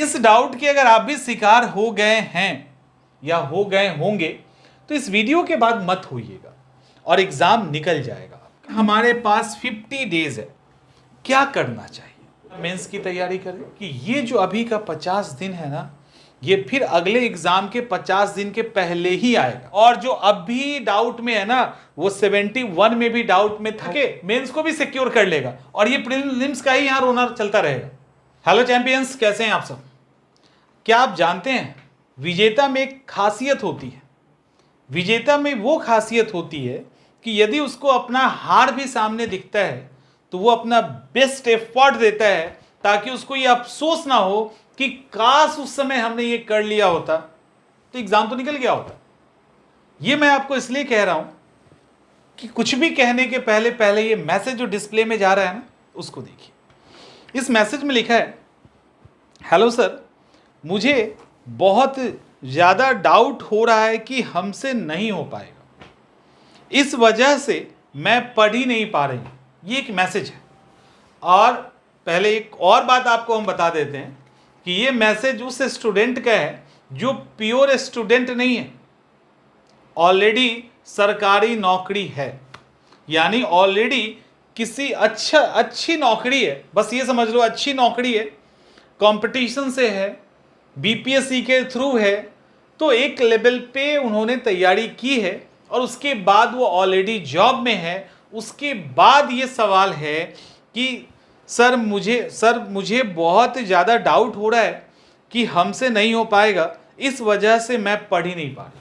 इस डाउट के अगर आप भी शिकार हो गए हैं या हो गए होंगे तो इस वीडियो के बाद मत होइएगा और एग्जाम निकल जाएगा। हमारे पास 50 डेज है, क्या करना चाहिए? मेंस की तैयारी करें कि ये जो अभी का 50 दिन है ना, ये फिर अगले एग्जाम के 50 दिन के पहले ही आएगा। और जो अब भी डाउट में है ना, वो 71 में भी डाउट में थके मेंस को भी सिक्योर कर लेगा और ये प्रीलिम्स का ही यहां रोना चलता रहेगा। हेलो चैंपियंस, कैसे हैं आप सब? क्या आप जानते हैं विजेता में एक खासियत होती है। विजेता में वो खासियत होती है कि यदि उसको अपना हार भी सामने दिखता है तो वो अपना बेस्ट एफर्ट देता है ताकि उसको ये अफसोस ना हो कि काश उस समय हमने ये कर लिया होता तो एग्जाम तो निकल गया होता। ये मैं आपको इसलिए कह रहा हूं कि कुछ भी कहने के पहले पहले ये मैसेज जो डिस्प्ले में जा रहा है ना, उसको देखिए। इस मैसेज में लिखा है, हेलो सर, मुझे बहुत ज़्यादा डाउट हो रहा है कि हमसे नहीं हो पाएगा, इस वजह से मैं पढ़ ही नहीं पा रही। ये एक मैसेज है। और पहले एक और बात आपको हम बता देते हैं कि ये मैसेज उस स्टूडेंट का है जो प्योर स्टूडेंट नहीं है, ऑलरेडी सरकारी नौकरी है, यानी ऑलरेडी किसी अच्छी नौकरी है, बस ये समझ लो अच्छी नौकरी है, कंपटीशन से है, बीपीएससी के थ्रू है, तो एक लेवल पे उन्होंने तैयारी की है और उसके बाद वो ऑलरेडी जॉब में है। उसके बाद ये सवाल है कि सर मुझे बहुत ज़्यादा डाउट हो रहा है कि हमसे नहीं हो पाएगा, इस वजह से मैं पढ़ ही नहीं पा रही।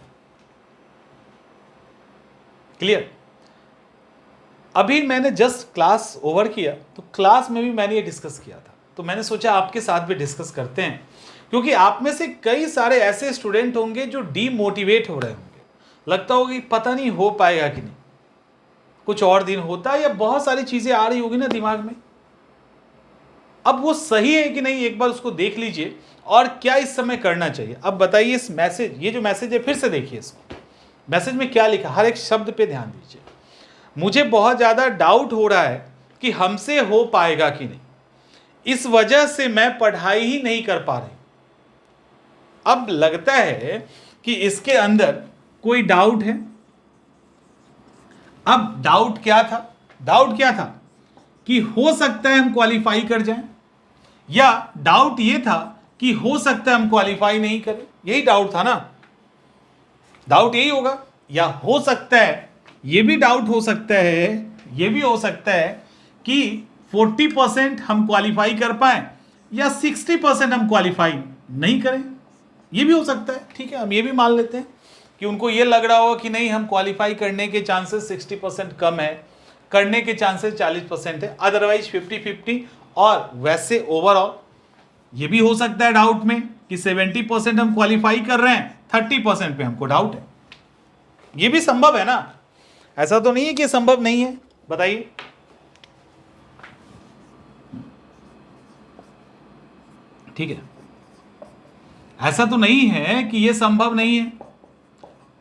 क्लियर? अभी मैंने जस्ट क्लास ओवर किया तो क्लास में भी मैंने ये डिस्कस किया था, तो मैंने सोचा आपके साथ भी डिस्कस करते हैं, क्योंकि आप में से कई सारे ऐसे स्टूडेंट होंगे जो डीमोटिवेट हो रहे होंगे, लगता होगा कि पता नहीं हो पाएगा कि नहीं, कुछ और दिन होता, या बहुत सारी चीज़ें आ रही होगी ना दिमाग में। अब वो सही है कि नहीं, एक बार उसको देख लीजिए और क्या इस समय करना चाहिए। अब बताइए, इस मैसेज, ये जो मैसेज है फिर से देखिए इसको। मैसेज में क्या लिखा, हर एक शब्द पे ध्यान दीजिए। मुझे बहुत ज़्यादा डाउट हो रहा है कि हमसे हो पाएगा कि नहीं, इस वजह से मैं पढ़ाई ही नहीं कर पा रही। अब लगता है कि इसके अंदर कोई डाउट है। अब डाउट क्या था? डाउट क्या था कि हो सकता है हम क्वालिफाई कर जाएं, या डाउट ये था कि हो सकता है हम क्वालिफाई नहीं करें। यही डाउट था ना, डाउट यही होगा। या हो सकता है, ये भी डाउट हो सकता है, ये भी हो सकता है कि 40% हम क्वालिफाई कर पाए या 60% हम क्वालिफाई नहीं करें, ये भी हो सकता है। ठीक है, हम ये भी मान लेते हैं कि उनको ये लग रहा होगा कि नहीं, हम क्वालिफाई करने के चांसेस 60% कम है, करने के चांसेस 40% है, अदरवाइज 50-50। और वैसे ओवरऑल ये भी हो सकता है डाउट में कि 70% हम क्वालिफाई कर रहे हैं, 30% पे हमको डाउट है। ये भी संभव है ना, ऐसा तो नहीं है कि संभव नहीं है, बताइए। ठीक है, ऐसा तो नहीं है कि ये संभव नहीं है।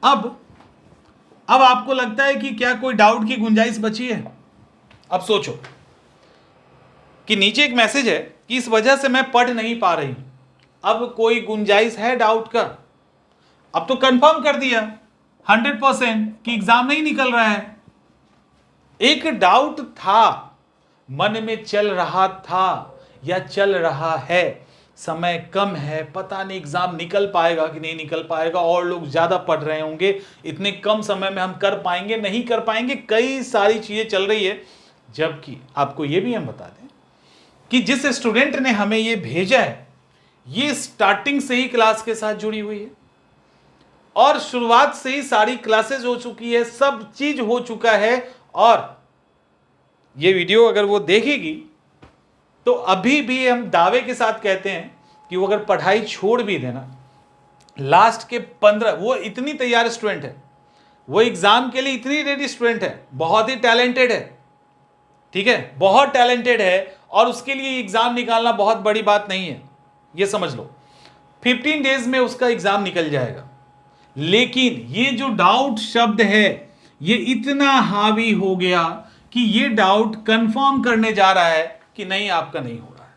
अब आपको लगता है कि क्या कोई डाउट की गुंजाइश बची है? अब सोचो कि नीचे एक मैसेज है कि इस वजह से मैं पढ़ नहीं पा रही। अब कोई गुंजाइश है डाउट का? अब तो कंफर्म कर दिया 100% कि एग्जाम नहीं निकल रहा है। एक डाउट था, मन में चल रहा था या चल रहा है, समय कम है, पता नहीं एग्जाम निकल पाएगा कि नहीं निकल पाएगा, और लोग ज्यादा पढ़ रहे होंगे, इतने कम समय में हम कर पाएंगे नहीं कर पाएंगे, कई सारी चीजें चल रही है। जबकि आपको यह भी हम बता दें कि जिस स्टूडेंट ने हमें ये भेजा है, ये स्टार्टिंग से ही क्लास के साथ जुड़ी हुई है और शुरुआत से ही सारी क्लासेस हो चुकी है, सब चीज हो चुका है। और ये वीडियो अगर वो देखेगी तो अभी भी हम दावे के साथ कहते हैं कि वो अगर पढ़ाई छोड़ भी देना, लास्ट के 15, वो इतनी तैयार स्टूडेंट है, वो एग्जाम के लिए इतनी रेडी स्टूडेंट है, बहुत ही टैलेंटेड है। ठीक है, बहुत टैलेंटेड है, और उसके लिए एग्जाम निकालना बहुत बड़ी बात नहीं है, ये समझ लो। 15 डेज में उसका एग्जाम निकल जाएगा। लेकिन ये जो डाउट शब्द है, ये इतना हावी हो गया कि ये डाउट कंफर्म करने जा रहा है कि नहीं, आपका नहीं हो रहा है।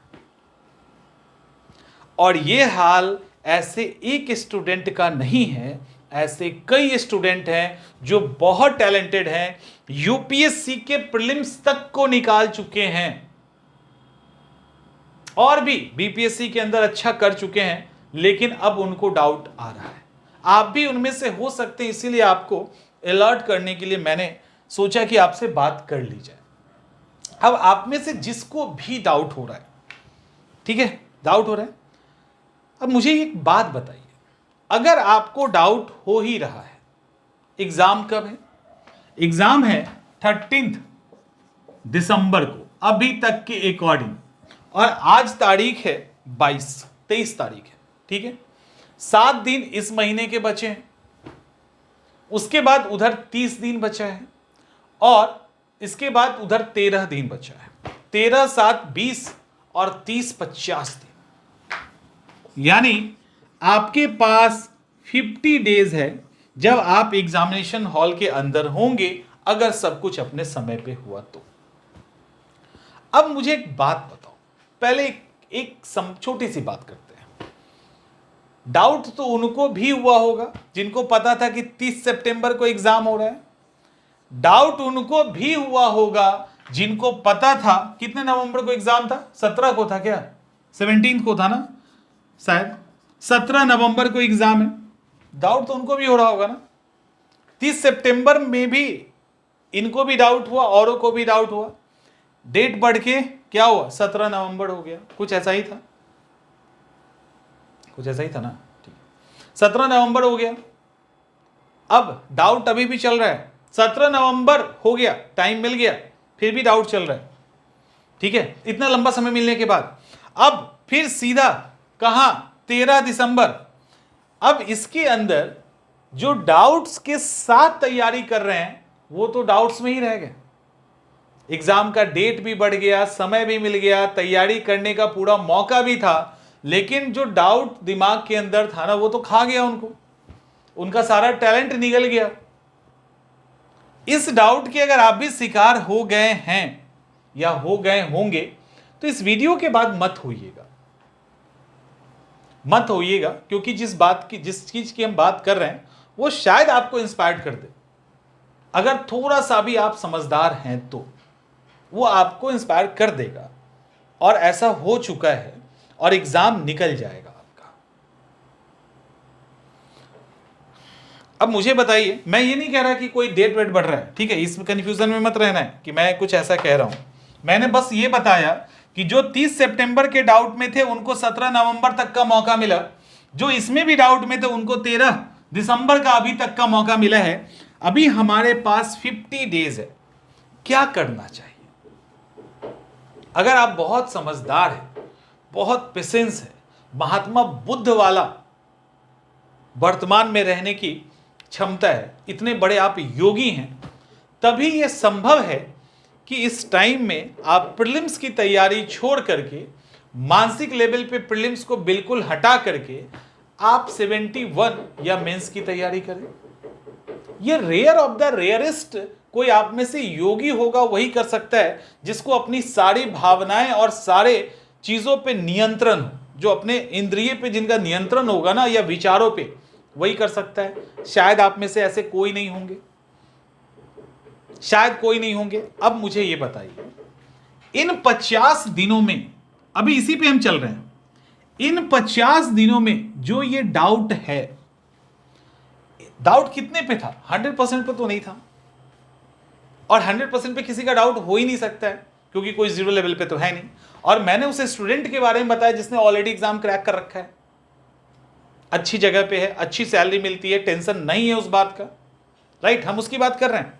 और ये हाल ऐसे एक स्टूडेंट का नहीं है, ऐसे कई स्टूडेंट हैं जो बहुत टैलेंटेड हैं, यूपीएससी के प्रीलिम्स तक को निकाल चुके हैं और भी बीपीएससी के अंदर अच्छा कर चुके हैं, लेकिन अब उनको डाउट आ रहा है। आप भी उनमें से हो सकते हैं, इसीलिए आपको अलर्ट करने के लिए मैंने सोचा कि आपसे बात कर ली जाए। अब आप में से जिसको भी डाउट हो रहा है, ठीक है, डाउट हो रहा है, अब मुझे एक बात बताइए, अगर आपको डाउट हो ही रहा है, एग्जाम कब है? एग्जाम है 13 दिसंबर को अभी तक के अकॉर्डिंग, और आज तारीख है 23 तारीख है, ठीक है। 7 दिन इस महीने के बचे हैं, उसके बाद उधर 30 दिन बचा है, और इसके बाद उधर 13 दिन बचा है। 13, 7, 20 और 30, 50 दिन, यानी आपके पास 50 डेज है जब आप एग्जामिनेशन हॉल के अंदर होंगे, अगर सब कुछ अपने समय पे हुआ तो। अब मुझे एक बात बताओ, पहले एक छोटी सी बात करते हैं। डाउट तो उनको भी हुआ होगा जिनको पता था कि 30 सितंबर को एग्जाम हो रहा है। डाउट उनको भी हुआ होगा जिनको पता था कितने नवंबर को एग्जाम था, 17 को था क्या, 17 को था ना, शायद 17 नवंबर को एग्जाम है। डाउट तो उनको भी हो रहा होगा ना। 30 सितंबर में भी इनको भी डाउट हुआ, औरों को भी डाउट हुआ, डेट बढ़ के क्या हुआ, 17 नवंबर हो गया। कुछ ऐसा ही था, कुछ ऐसा ही था ना, ठीक, 17 नवंबर हो गया। अब डाउट अभी भी चल रहा है, 17 नवंबर हो गया, टाइम मिल गया, फिर भी डाउट चल रहा है, ठीक है, इतना लंबा समय मिलने के बाद। अब फिर सीधा कहां, 13 दिसंबर। अब इसके अंदर जो डाउट्स के साथ तैयारी कर रहे हैं वो तो डाउट्स में ही रह गए। एग्जाम का डेट भी बढ़ गया, समय भी मिल गया, तैयारी करने का पूरा मौका भी था, लेकिन जो डाउट दिमाग के अंदर था ना वो तो खा गया उनको, उनका सारा टैलेंट निकल गया। इस डाउट के अगर आप भी शिकार हो गए हैं या हो गए होंगे तो इस वीडियो के बाद मत होइएगा, मत होइएगा, क्योंकि जिस चीज की हम बात कर रहे हैं वो शायद आपको इंस्पायर कर दे। अगर थोड़ा सा भी आप समझदार हैं तो वो आपको इंस्पायर कर देगा, और ऐसा हो चुका है, और एग्जाम निकल जाएगा आपका। अब मुझे बताइए, मैं ये नहीं कह रहा कि कोई डेट वेट बढ़ रहा है, ठीक है, इसमें कंफ्यूजन में मत रहना है कि मैं कुछ ऐसा कह रहा हूं। मैंने बस ये बताया कि जो 30 सितंबर के डाउट में थे उनको 17 नवंबर तक का मौका मिला, जो इसमें भी डाउट में थे उनको 13 दिसंबर का अभी तक का मौका मिला है। अभी हमारे पास 50 डेज है, क्या करना चाहिए? अगर आप बहुत समझदार हैं, बहुत पेशेंस है, महात्मा बुद्ध वाला वर्तमान में रहने की क्षमता है, इतने बड़े आप योगी हैं, तभी यह संभव है कि इस टाइम में आप प्रीलिम्स की तैयारी छोड़ करके, मानसिक लेवल पे प्रीलिम्स को बिल्कुल हटा करके आप 71 या मेंस की तैयारी करें। ये रेयर ऑफ द रेयरेस्ट कोई आप में से योगी होगा, वही कर सकता है जिसको अपनी सारी भावनाएं और सारे चीजों पे नियंत्रण हो, जो अपने इंद्रिय पे जिनका नियंत्रण होगा ना, या विचारों पे, वही कर सकता है। शायद आप में से ऐसे कोई नहीं होंगे, शायद कोई नहीं होंगे। अब मुझे ये बताइए, इन 50 दिनों में, अभी इसी पे हम चल रहे हैं, इन 50 दिनों में जो ये डाउट है, डाउट कितने पे था? 100% पे तो नहीं था, और 100% पे किसी का डाउट हो ही नहीं सकता है, क्योंकि कोई जीरो लेवल पे तो है नहीं। और मैंने उस स्टूडेंट के बारे में बताया जिसने ऑलरेडी एग्जाम क्रैक कर रखा है, अच्छी जगह पे है, अच्छी सैलरी मिलती है, टेंशन नहीं है उस बात का, राइट, हम उसकी बात कर रहे हैं।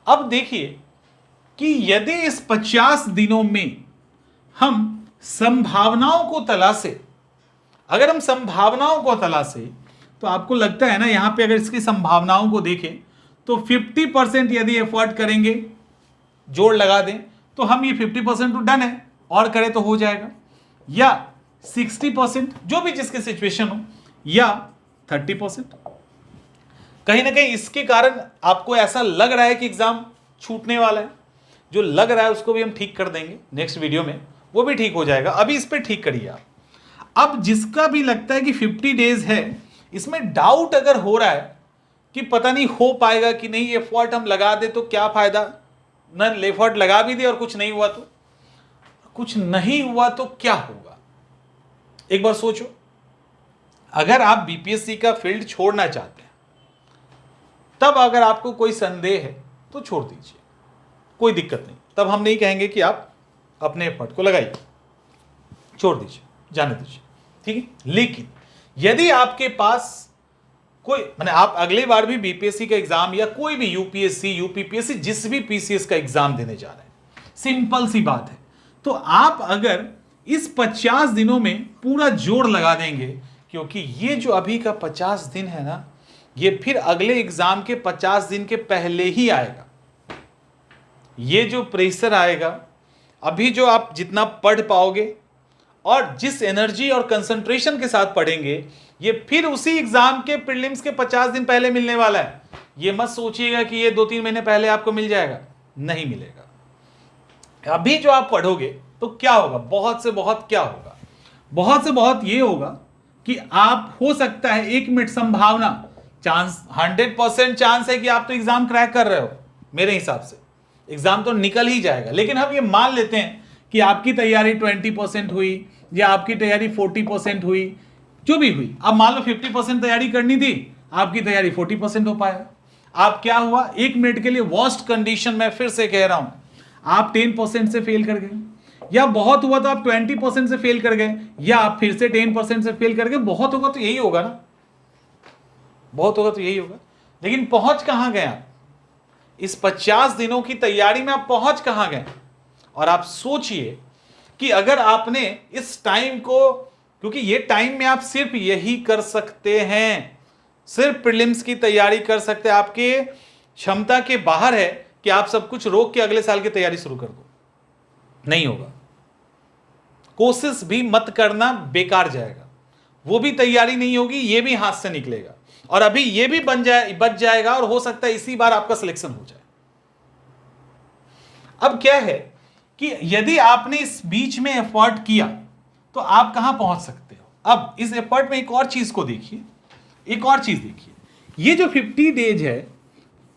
अब देखिए कि यदि इस 50 दिनों में हम संभावनाओं को तलाशे, अगर हम संभावनाओं को तलाशे, तो आपको लगता है ना, यहां पे अगर इसकी संभावनाओं को देखें तो 50% यदि एफर्ट करेंगे, जोड़ लगा दें, तो हम ये 50% तो डन है, और करें तो हो जाएगा, या 60%, जो भी जिसकी सिचुएशन हो, या 30%। कहीं ना कहीं इसके कारण आपको ऐसा लग रहा है कि एग्जाम छूटने वाला है, जो लग रहा है उसको भी हम ठीक कर देंगे नेक्स्ट वीडियो में, वो भी ठीक हो जाएगा। अभी इस पर ठीक करिए आप। अब जिसका भी लगता है कि 50 डेज है, इसमें डाउट अगर हो रहा है कि पता नहीं हो पाएगा कि नहीं, एफर्ट हम लगा दे तो क्या फायदा, न एफर्ट लगा भी दे और कुछ नहीं हुआ तो, कुछ नहीं हुआ तो क्या होगा। एक बार सोचो, अगर आप बीपीएससी का फील्ड छोड़ना चाहते हैं, तब अगर आपको कोई संदेह है तो छोड़ दीजिए, कोई दिक्कत नहीं। तब हम नहीं कहेंगे कि आप अपने एफर्ट को लगाइए, छोड़ दीजिए, जाने दीजिए, ठीक है। लेकिन यदि आपके पास कोई माने आप अगली बार भी बीपीएससी का एग्जाम या कोई भी यूपीएससी, यूपीपीएससी, जिस भी पीसीएस का एग्जाम देने जा रहे हैं, सिंपल सी बात है, तो आप अगर इस 50 दिनों में पूरा जोर लगा देंगे, क्योंकि ये जो अभी का 50 दिन है ना, ये फिर अगले एग्जाम के 50 दिन के पहले ही आएगा। ये जो प्रेशर आएगा, अभी जो आप जितना पढ़ पाओगे और जिस एनर्जी और कंसंट्रेशन के साथ पढ़ेंगे, ये फिर उसी एग्जाम के प्रीलिम्स के 50 दिन पहले मिलने वाला है। ये मत सोचिएगा कि ये 2-3 महीने पहले आपको मिल जाएगा, नहीं मिलेगा। अभी जो आप पढ़ोगे तो क्या होगा, बहुत से बहुत क्या होगा, बहुत से बहुत ये होगा कि आप, हो सकता है 1 मिनट संभावना, चांस 100% चांस है कि आप तो एग्जाम क्रैक कर रहे हो, मेरे हिसाब से एग्जाम तो निकल ही जाएगा। लेकिन हम ये मान लेते हैं कि आपकी तैयारी 20% हुई या आपकी तैयारी 40% हुई, जो भी हुई। अब मान लो 50% तैयारी करनी थी, आपकी तैयारी 40% हो पाया। आप क्या हुआ, 1 मिनट के लिए वर्स्ट कंडीशन में फिर से कह रहा हूं, आप 10% से फेल कर गए, या बहुत हुआ तो आप 20% से फेल कर गए, या आप फिर से 10% से फेल कर गए। बहुत होगा तो यही होगा ना, बहुत होगा तो यही होगा। लेकिन पहुंच कहां गए आप, इस 50 दिनों की तैयारी में आप पहुंच कहां गए। और आप सोचिए कि अगर आपने इस टाइम को, क्योंकि ये टाइम में आप सिर्फ यही कर सकते हैं, सिर्फ प्रीलिम्स की तैयारी कर सकते हैं, आपके क्षमता के बाहर है कि आप सब कुछ रोक के अगले साल की तैयारी शुरू कर दो, नहीं होगा। कोशिश भी मत करना, बेकार जाएगा, वो भी तैयारी नहीं होगी, ये भी हाथ से निकलेगा, और अभी ये भी बच जाएगा, और हो सकता है इसी बार आपका सिलेक्शन हो जाए। अब क्या है कि यदि आपने इस बीच में एफर्ट किया तो आप कहां पहुंच सकते हो। अब इस एफर्ट में एक और चीज को देखिए, एक और चीज देखिए, ये जो 50 डेज है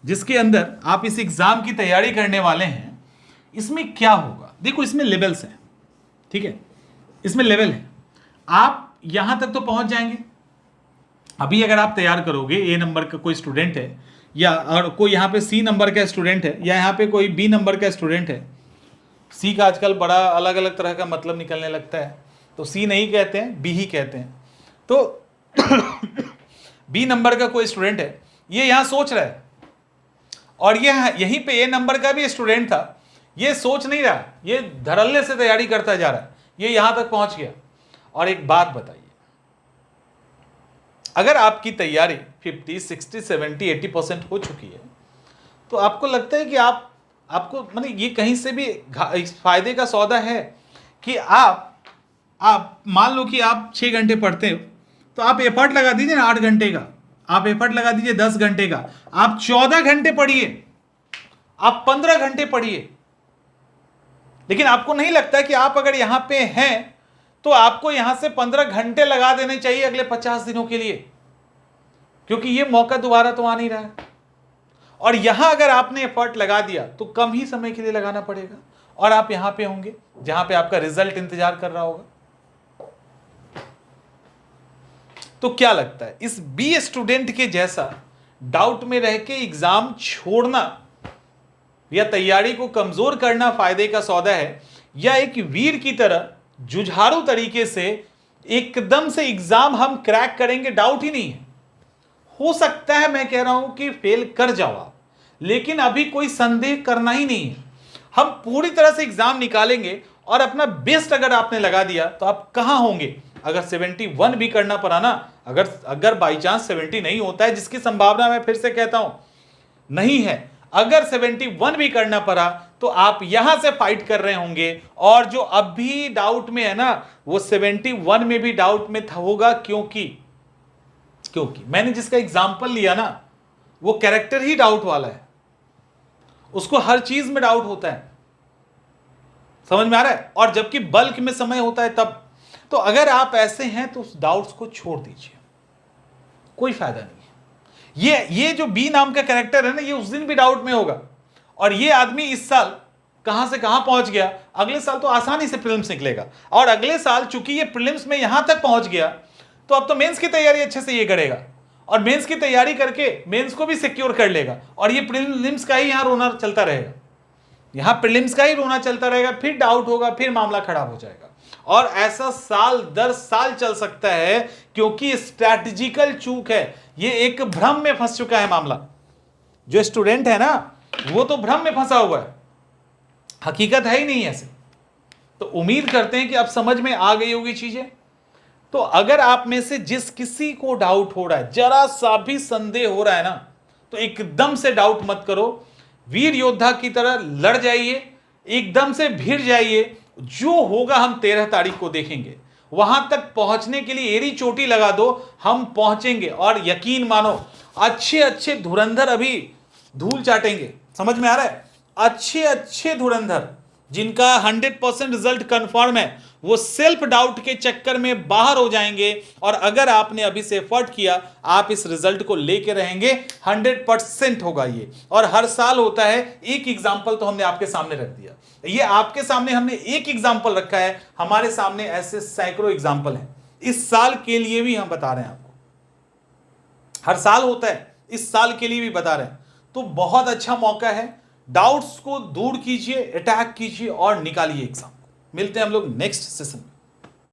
जिसके अंदर आप इस एग्जाम की तैयारी करने वाले हैं, इसमें क्या होगा। देखो, इसमें लेवल्स हैं, ठीक है, इसमें लेवल है। आप यहां तक तो पहुंच जाएंगे। अभी अगर आप तैयार करोगे, ए नंबर का कोई स्टूडेंट है, या और कोई यहाँ पे सी नंबर का स्टूडेंट है, या यहाँ पे कोई बी नंबर का स्टूडेंट है। सी का आजकल बड़ा अलग अलग तरह का मतलब निकलने लगता है, तो सी नहीं कहते हैं, बी ही कहते हैं। तो बी नंबर का कोई स्टूडेंट है, ये यहाँ सोच रहा है, और ये यहीं पे ए नंबर का भी स्टूडेंट था, ये सोच नहीं रहा, ये धड़ल्ले से तैयारी करता जा रहा है, ये यहां तक पहुंच गया। और एक बात बताइए, अगर आपकी तैयारी 50, 60, 70, 80% हो चुकी है, तो आपको लगता है कि आपको माने ये कहीं से भी फायदे का सौदा है कि आप मान लो कि आप 6 घंटे पढ़ते हो, तो आप एफर्ट लगा दीजिए ना 8 घंटे का, आप एफर्ट लगा दीजिए 10 घंटे का, आप 14 घंटे पढ़िए, आप 15 घंटे पढ़िए। लेकिन आपको नहीं लगता कि आप अगर यहां पे हैं तो आपको यहां से 15 घंटे लगा देने चाहिए अगले 50 दिनों के लिए, क्योंकि ये मौका दोबारा तो आ नहीं रहा है। और यहां अगर आपने एफर्ट लगा दिया तो कम ही समय के लिए लगाना पड़ेगा, और आप यहां पे होंगे जहां पे आपका रिजल्ट इंतजार कर रहा होगा। तो क्या लगता है, इस बी स्टूडेंट के जैसा डाउट में रह के एग्जाम छोड़ना या तैयारी को कमजोर करना फायदे का सौदा है, या एक वीर की तरह जुझारू तरीके से एकदम से एग्जाम हम क्रैक करेंगे, डाउट ही नहीं है। हो सकता है, मैं कह रहा हूं कि फेल कर जाओ आप, लेकिन अभी कोई संदेह करना ही नहीं है। हम पूरी तरह से एग्जाम निकालेंगे, और अपना बेस्ट अगर आपने लगा दिया तो आप कहां होंगे। अगर 71 भी करना पड़ा ना, अगर बाई चांस 70 नहीं होता है, जिसकी संभावना मैं फिर से कहता हूं नहीं है, अगर 71 भी करना पड़ा तो आप यहां से फाइट कर रहे होंगे, और जो अब भी डाउट में है ना, वो 71 में भी डाउट में होगा, क्योंकि मैंने जिसका एग्जाम्पल लिया ना, वो कैरेक्टर ही डाउट वाला है, उसको हर चीज में डाउट होता है, समझ में आ रहा है। और जबकि बल्क में समय होता है तब, तो अगर आप ऐसे हैं तो उस डाउट्स को छोड़ दीजिए, कोई फायदा नहीं है। ये जो बी नाम का कैरेक्टर है ना, ये उस दिन भी डाउट में होगा, और ये आदमी इस साल कहां से कहां पहुंच गया, अगले साल तो आसानी से प्रीलिम्स निकलेगा। और अगले साल चूंकि ये प्रीलिम्स में यहां तक पहुंच गया, तो अब तो मेंस की तैयारी अच्छे से ये करेगा, और मेंस की तैयारी करके मेंस को भी सिक्योर कर लेगा, और ये प्रीलिम्स का ही यहां रोना चलता रहेगा, यहां प्रीलिम्स का ही रोना चलता रहेगा, फिर डाउट होगा, फिर मामला खराब हो जाएगा। और ऐसा साल दर साल चल सकता है, क्योंकि स्ट्रैटेजिकल चूक है, ये एक भ्रम में फंस चुका है मामला। जो स्टूडेंट है ना, वो तो भ्रम में फंसा हुआ है, हकीकत है ही नहीं ऐसे। तो उम्मीद करते हैं कि अब समझ में आ गई होगी चीजें। तो अगर आप में से जिस किसी को डाउट हो रहा है, जरा सा भी संदेह हो रहा है ना, तो एकदम से डाउट मत करो, वीर योद्धा की तरह लड़ जाइए, एकदम से भिड़ जाइए। जो होगा हम 13 तारीख को देखेंगे, वहां तक पहुंचने के लिए एड़ी चोटी लगा दो, हम पहुंचेंगे। और यकीन मानो, अच्छे अच्छे धुरंधर अभी धूल चाटेंगे, समझ में आ रहा है? अच्छे अच्छे धुरंधर जिनका 100% रिजल्ट कंफर्म है, वो सेल्फ डाउट के चक्कर में बाहर हो जाएंगे। और अगर आपने अभी से एफर्ट किया, आप इस रिजल्ट को लेके रहेंगे, 100% होगा ये। और हर साल होता है। एक एग्जाम्पल तो हमने आपके सामने रख दिया, ये आपके सामने हमने एक एग्जाम्पल रखा है, हमारे सामने ऐसे सैकड़ों एग्जाम्पल हैं। इस साल के लिए भी हम बता रहे हैं आपको, हर साल होता है, इस साल के लिए भी बता रहे हैं। तो बहुत अच्छा मौका है, डाउट्स को दूर कीजिए, अटैक कीजिए और निकालिए एग्जाम। मिलते हैं हम लोग नेक्स्ट सेशन में।